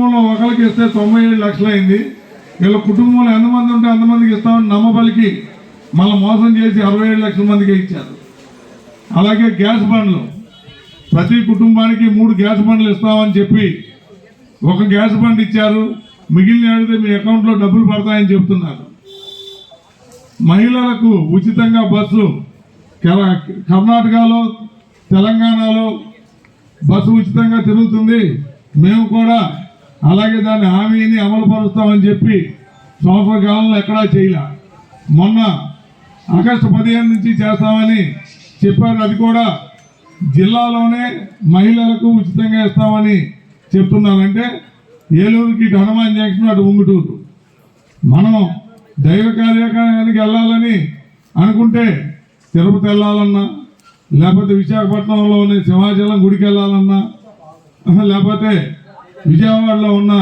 కుటుంబంలో ఒకరికి ఇస్తే 97 లక్షలు అయింది. వీళ్ళ కుటుంబంలో ఎంతమంది ఉంటే అంతమందికి ఇస్తామని నమ్మబలికి మళ్ళీ మోసం చేసి 67 లక్షల మందికి ఇచ్చారు. అలాగే గ్యాస్ బండ్లు, ప్రతి కుటుంబానికి 3 గ్యాస్ బండ్లు ఇస్తామని చెప్పి 1 గ్యాస్ బండ్ ఇచ్చారు. మిగిలిన అడిగితే మీ అకౌంట్లో డబ్బులు పడతాయని చెప్తున్నారు. మహిళలకు ఉచితంగా బస్సు, కర్ణాటకలో తెలంగాణలో బస్సు ఉచితంగా తిరుగుతుంది. మేము కూడా అలాగే దాని హామీని అమలు పరుస్తామని చెప్పి సంవత్సర కాలంలో ఎక్కడా చేయలే. మొన్న ఆగస్టు 15 నుంచి చేస్తామని చెప్పారు. అది కూడా జిల్లాలోనే మహిళలకు ఉచితంగా ఇస్తామని చెప్తున్నారంటే ఏలూరుకి ఇటు హనుమాన్ జంక్షన్, అటు ఉంగుటూరు. మనం దైవ కార్యక్రమానికి వెళ్ళాలని అనుకుంటే తిరుపతి వెళ్ళాలన్నా, లేకపోతే విశాఖపట్నంలోని సింహాచలం గుడికి వెళ్ళాలన్నా, లేకపోతే విజయవాడలో ఉన్న